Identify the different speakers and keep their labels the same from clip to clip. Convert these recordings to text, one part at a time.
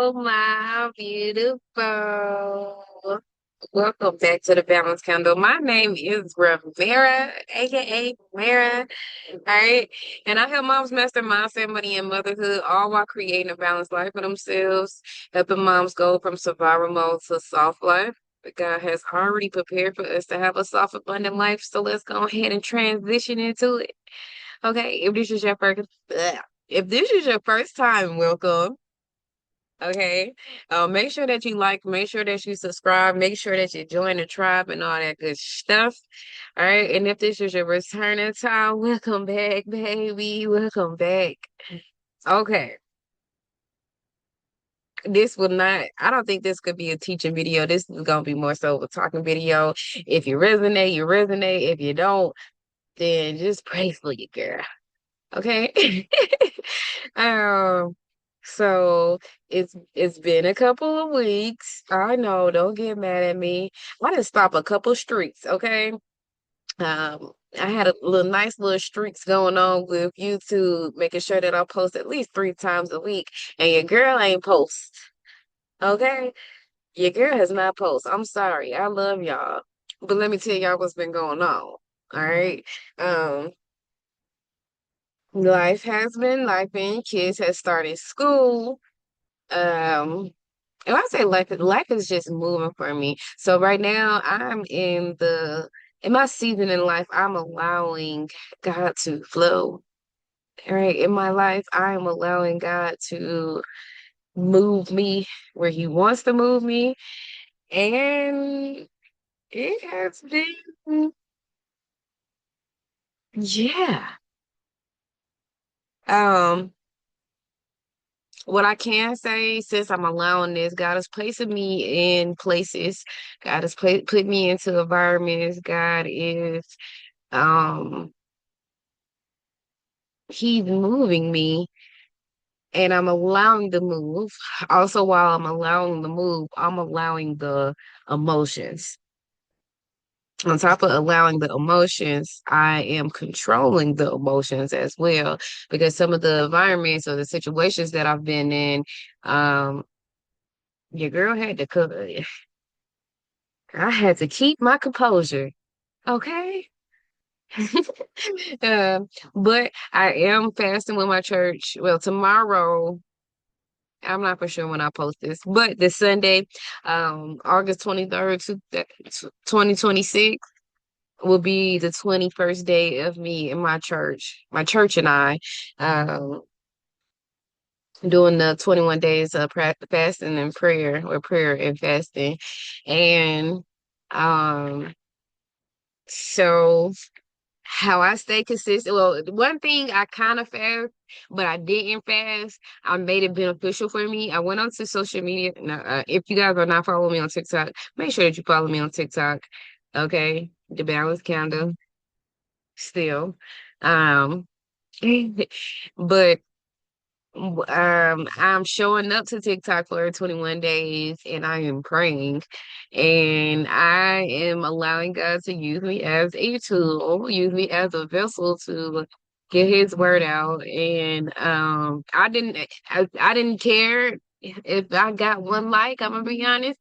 Speaker 1: Hello, my beautiful. Welcome back to the Balance Candle. My name is Rivera, aka Mara. All right. And I help moms master mindset, money, and motherhood, all while creating a balanced life for themselves, helping moms go from survival mode to soft life. But God has already prepared for us to have a soft, abundant life. So let's go ahead and transition into it. Okay. If this is your first time, welcome. Okay. Make sure that you like, make sure that you subscribe, make sure that you join the tribe and all that good stuff. All right. And if this is your returning time, welcome back, baby. Welcome back. Okay. This will not, I don't think this could be a teaching video. This is going to be more so of a talking video. If you resonate, you resonate. If you don't, then just pray for you, girl. Okay. Um, so it's been a couple of weeks. I know, don't get mad at me. I didn't stop a couple streaks, okay? I had a little nice little streaks going on with YouTube, making sure that I post at least 3 times a week. And your girl ain't post, okay? Your girl has not post. I'm sorry. I love y'all. But let me tell y'all what's been going on. All right. Um, Life has been life, and kids have started school. Um, and I say life is just moving for me. So right now I'm in my season in life, I'm allowing God to flow. All right. In my life, I am allowing God to move me where He wants to move me. And it has been, yeah. Um, What I can say, since I'm allowing this, God is placing me in places. God has put me into environments. God is, um, He's moving me, and I'm allowing the move. Also, while I'm allowing the move, I'm allowing the emotions. On top of allowing the emotions, I am controlling the emotions as well, because some of the environments or the situations that I've been in, um, your girl had to cook. I had to keep my composure. Okay. Um, but I am fasting with my church. Well, tomorrow, I'm not for sure when I post this, but this Sunday, August 23rd, 2026, will be the 21st day of me and my church and I, um, doing the 21 days of fasting and prayer, or prayer and fasting. And, um, so how I stay consistent. Well, one thing I kind of fast, but I didn't fast. I made it beneficial for me. I went onto social media. Now, if you guys are not following me on TikTok, make sure that you follow me on TikTok. Okay, the balance candle still. Um, but I'm showing up to TikTok for 21 days, and I am praying, and I am allowing God to use me as a tool, use me as a vessel to get His word out. And I didn't care if I got one like. I'm gonna be honest,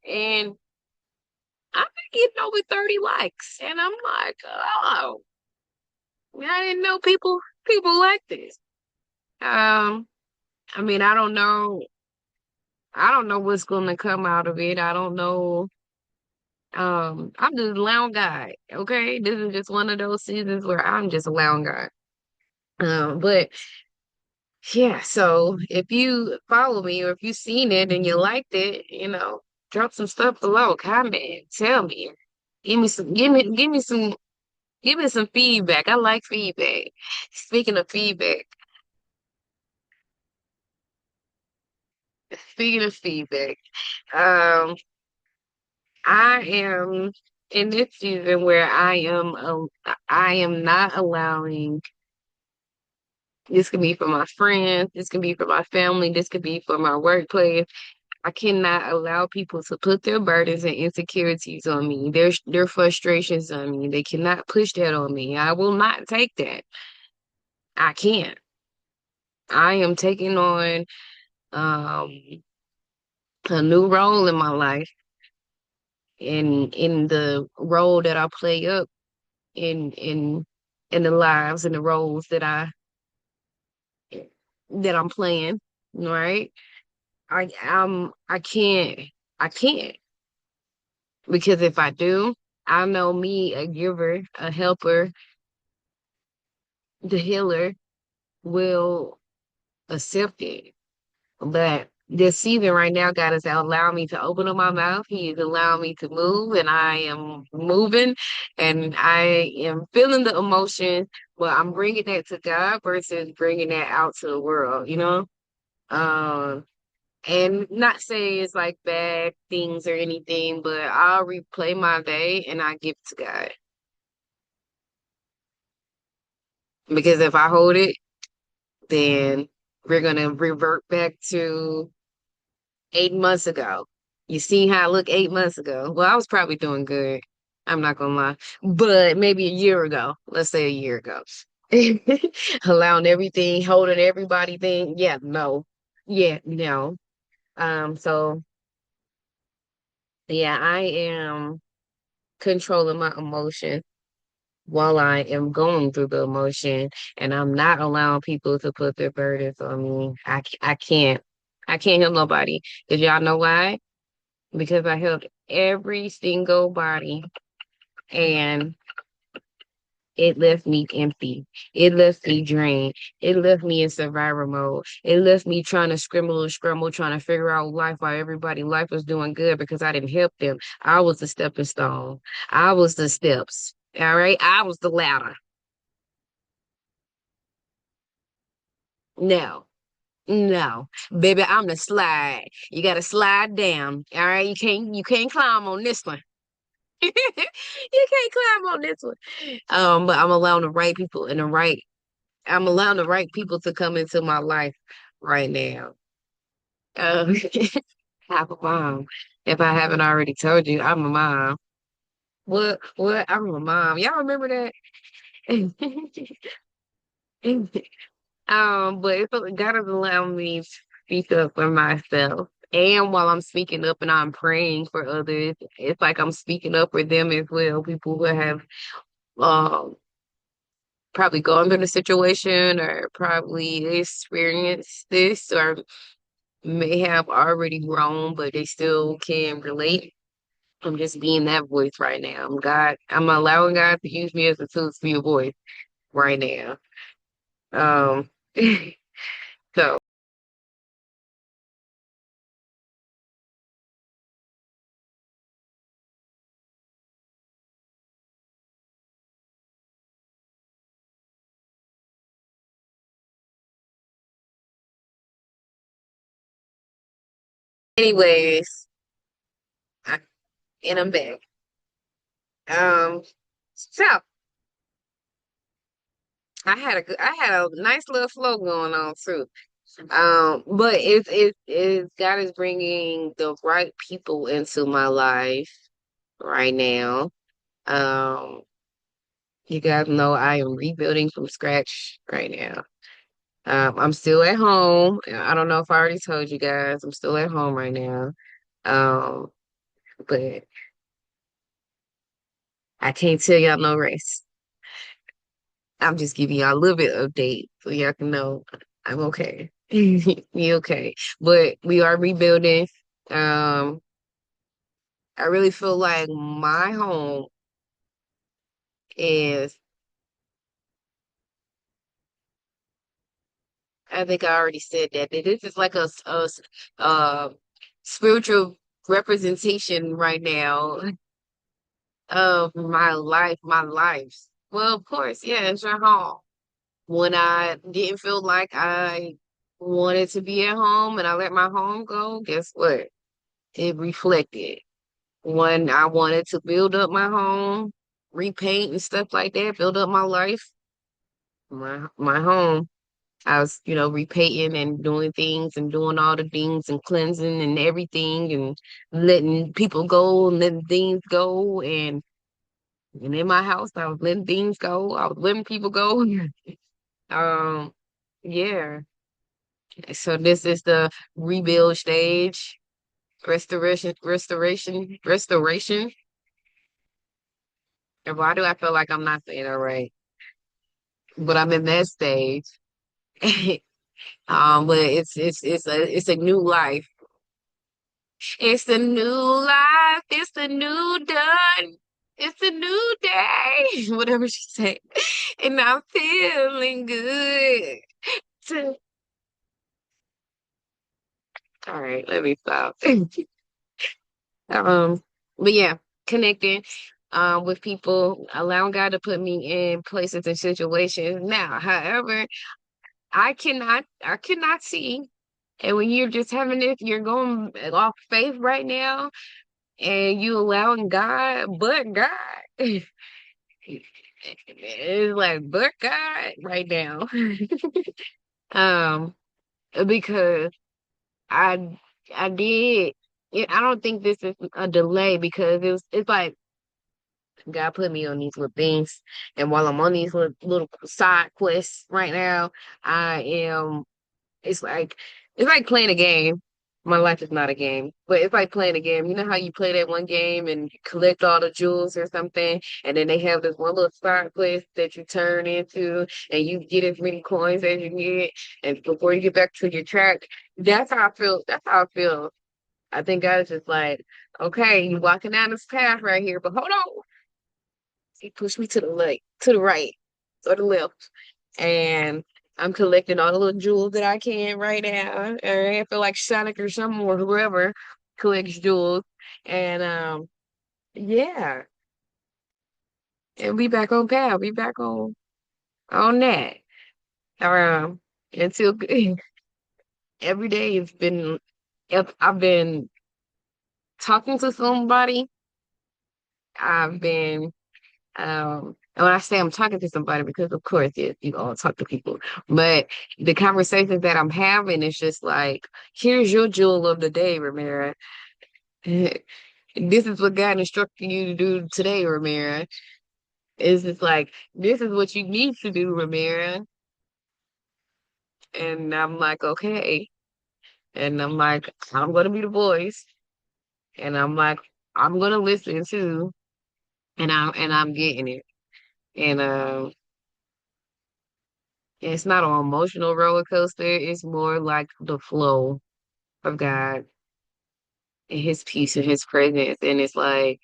Speaker 1: and I've been getting over 30 likes, and I'm like, oh, I didn't know people like this. Um, I mean, I don't know what's gonna come out of it. I don't know. I'm just allowing God. Okay. This is just one of those seasons where I'm just allowing God. But yeah, so if you follow me, or if you seen it and you liked it, drop some stuff below, comment, tell me. Give me some feedback. I like feedback. Speaking of feedback, um, I am in this season where I am not allowing, this could be for my friends, this could be for my family, this could be for my workplace. I cannot allow people to put their burdens and insecurities on me, their frustrations on me. They cannot push that on me. I will not take that. I can't. I am taking on, um a new role in my life, and in the role that I play up in the lives and the roles that I'm playing, right? I can't because if I do, I know me, a giver, a helper, the healer will accept it. But this season right now, God has allowed me to open up my mouth. He's allowed me to move, and I am moving, and I am feeling the emotion, but I'm bringing that to God versus bringing that out to the world, you know? Um, and not say it's like bad things or anything, but I'll replay my day and I give it to God. Because if I hold it, then we're gonna revert back to 8 months ago. You see how I look 8 months ago? Well, I was probably doing good. I'm not gonna lie. But maybe a year ago, let's say a year ago. Allowing everything, holding everybody thing. Yeah, no. Yeah, no. So yeah, I am controlling my emotion while I am going through the emotion, and I'm not allowing people to put their burdens on me. I can't. I can't help nobody. Because y'all know why? Because I helped every single body and it left me empty. It left me drained. It left me in survival mode. It left me trying to scramble and scramble, trying to figure out life while everybody life was doing good because I didn't help them. I was the stepping stone. I was the steps. All right. I was the ladder. No. No, baby, I'm the slide. You gotta slide down. All right. You can't climb on this one. You can't climb on this one. But I'm allowing the right people to come into my life right now. Um, I'm a mom. If I haven't already told you, I'm a mom. What? I'm a mom. Y'all remember that? But God has allowed me to speak up for myself. And while I'm speaking up and I'm praying for others, it's like I'm speaking up for them as well. People who have um probably gone through the situation or probably experienced this or may have already grown, but they still can relate. I'm just being that voice right now. I'm allowing God to use me as a tool to be a voice right now. Um, so anyways, I, and I'm back. So I had a nice little flow going on too. But it's God is bringing the right people into my life right now. Um, you guys know I am rebuilding from scratch right now. I'm still at home. I don't know if I already told you guys, I'm still at home right now. Um, but I can't tell y'all no rest. I'm just giving y'all a little bit of update so y'all can know I'm okay. We okay. But we are rebuilding. Um, I really feel like my home is, I think I already said that this is like a spiritual representation right now of my life. Well, of course, yeah, it's your home. When I didn't feel like I wanted to be at home and I let my home go, guess what? It reflected. When I wanted to build up my home, repaint and stuff like that, build up my life, my home. I was, repainting and doing things and doing all the things and cleansing and everything and letting people go and letting things go and in my house I was letting things go. I was letting people go. Um, yeah. So this is the rebuild stage. restoration. And why do I feel like I'm not saying it right? But I'm in that stage. But it's a new life. It's a new life. It's a new dawn. It's a new day. Whatever she said. And I'm feeling good. All right, let me stop. Um, but yeah, connecting with people, allowing God to put me in places and situations. Now, however, I cannot see. And when you're just having this, you're going off faith right now, and you allowing God, but God. It's like, but God right now. Um, because I I did. I don't think this is a delay because it's like God put me on these little things, and while I'm on these little side quests right now, I am. It's like it's like playing a game. My life is not a game, but it's like playing a game. You know how you play that one game and you collect all the jewels or something, and then they have this one little side quest that you turn into, and you get as many coins as you get, and before you get back to your track, that's how I feel. That's how I feel. I think God is just like, okay, you're walking down this path right here, but hold on. He pushed me to the right, or the left, and I'm collecting all the little jewels that I can right now. And I feel like Sonic or someone or whoever collects jewels, and yeah, and we back on path. We back on that. Um, until every day it's been if I've been talking to somebody, I've been and when I say I'm talking to somebody, because of course, yes, you all talk to people, but the conversations that I'm having is just like, here's your jewel of the day, Ramira. This is what God instructed you to do today, Ramira. It's just like, this is what you need to do, Ramira. And I'm like, okay. And I'm like, I'm gonna be the voice. And I'm like, I'm gonna listen too. And I'm getting it. And it's not an emotional roller coaster. It's more like the flow of God and His peace and His presence. And it's like,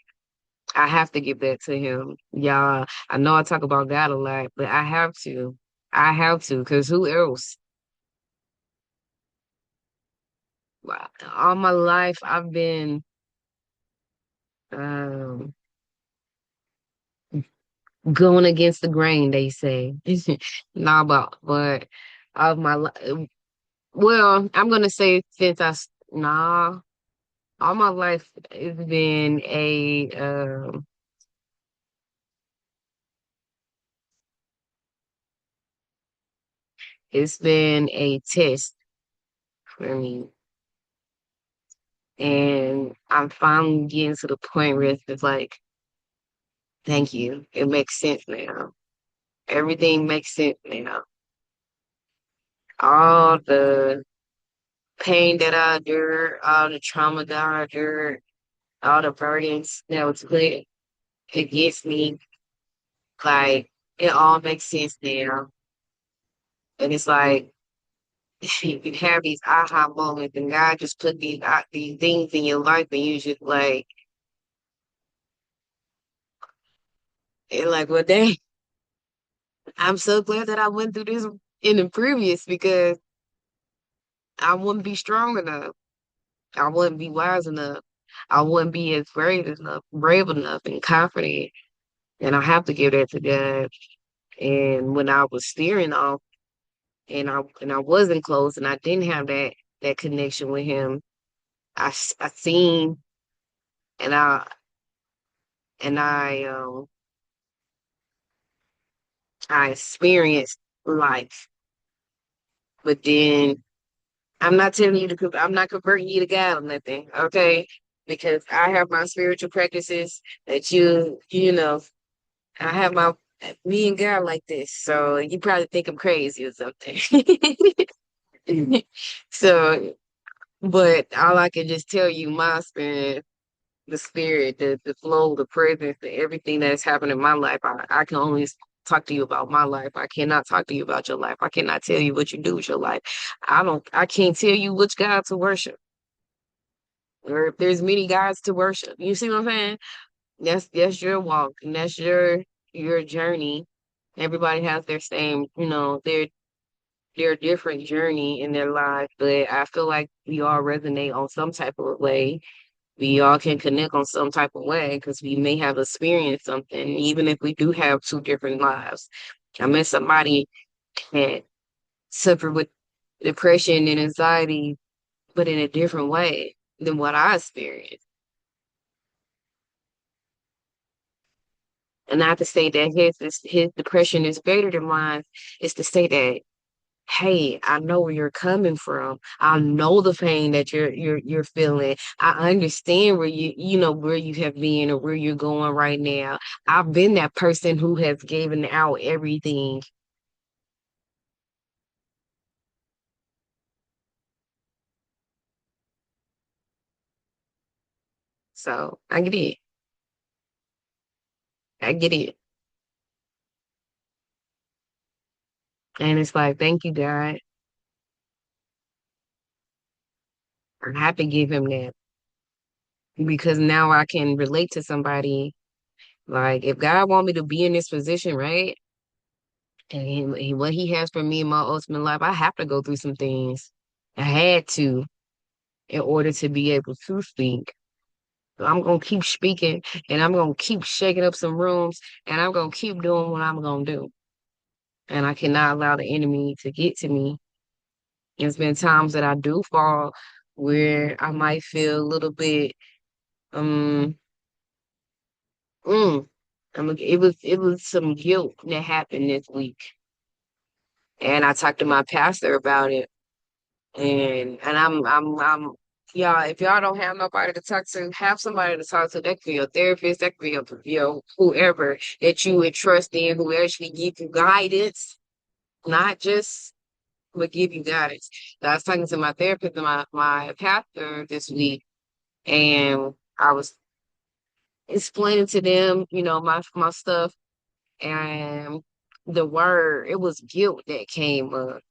Speaker 1: I have to give that to Him. Y'all, I know I talk about God a lot, but I have to. I have to, because who else? Wow. All my life, I've been um, going against the grain, they say. Nah, but of my life, well, I'm gonna say nah, all my life it's been a test for me. And I'm finally getting to the point where it's like, thank you. It makes sense now. Everything makes sense now. All the pain that I endured, all the trauma that I endured, all the burdens that was put against me, like it all makes sense now. And it's like you have these aha moments, and God just put these things in your life, and you just like, and like, well, dang, I'm so glad that I went through this in the previous because I wouldn't be strong enough. I wouldn't be wise enough. I wouldn't be as brave enough, and confident. And I have to give that to God. And when I was steering off, and I wasn't close, and I didn't have that connection with Him, I seen, and I experienced life. But then I'm not telling you I'm not converting you to God or nothing, okay? Because I have my spiritual practices that you know, I have me and God like this. So you probably think I'm crazy or something. So But all I can just tell you, my experience, the spirit, the flow, the presence, everything that's happened in my life, I can only talk to you about my life. I cannot talk to you about your life. I cannot tell you what you do with your life. I can't tell you which God to worship or if there's many gods to worship. You see what I'm saying? That's your walk and that's your journey. Everybody has their same, their different journey in their life, but I feel like we all resonate on some type of way. We all can connect on some type of way because we may have experienced something, even if we do have two different lives. I met somebody that suffered with depression and anxiety, but in a different way than what I experienced. And not to say that his depression is greater than mine, it's to say that, hey, I know where you're coming from. I know the pain that you're feeling. I understand where where you have been or where you're going right now. I've been that person who has given out everything. So I get it. I get it. And it's like, thank you, God. I have to give him that because now I can relate to somebody. Like, if God want me to be in this position, right? And what he has for me in my ultimate life, I have to go through some things. I had to in order to be able to speak. So I'm gonna keep speaking and I'm gonna keep shaking up some rooms and I'm gonna keep doing what I'm gonna do. And I cannot allow the enemy to get to me. There's been times that I do fall where I might feel a little bit um mm, it was some guilt that happened this week. And I talked to my pastor about it. And I'm y'all, if y'all don't have nobody to talk to, have somebody to talk to. That could be your therapist, that could be your whoever that you would trust in, who actually give you guidance, not just but give you guidance. So I was talking to my therapist and my pastor this week, and I was explaining to them, my stuff, and the word, it was guilt that came up,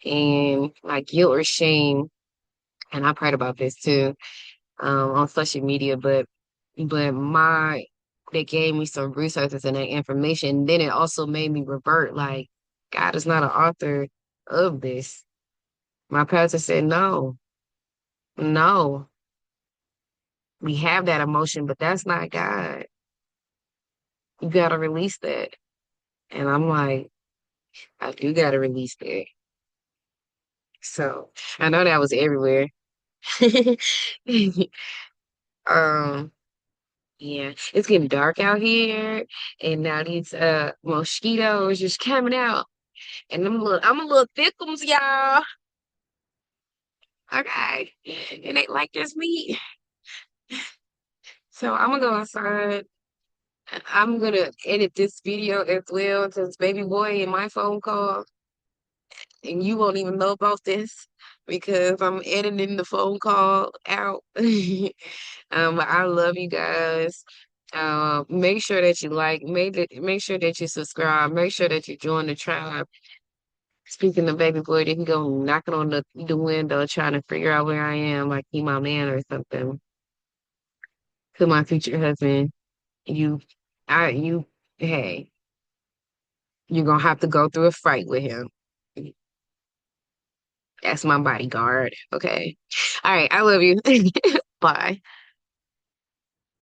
Speaker 1: and like guilt or shame. And I prayed about this too on social media, but my they gave me some resources and that information. Then it also made me revert, like, God is not an author of this. My pastor said, no, no, we have that emotion, but that's not God. You gotta release that. And I'm like, I do gotta release that. So I know that was everywhere. Um, yeah, it's getting dark out here, and now these mosquitoes just coming out, and I'm a little thickums, y'all. Okay, it ain't like just me. So I'm gonna go outside. I'm gonna edit this video as well because baby boy in my phone call, and you won't even know about this because I'm editing the phone call out. But I love you guys. Make sure that you make sure that you subscribe, make sure that you join the tribe. Speaking of baby boy, they can go knocking on the window trying to figure out where I am, like he my man or something. To my future husband, you, you, hey, you're gonna have to go through a fight with him. That's my bodyguard. Okay. All right. I love you. Bye.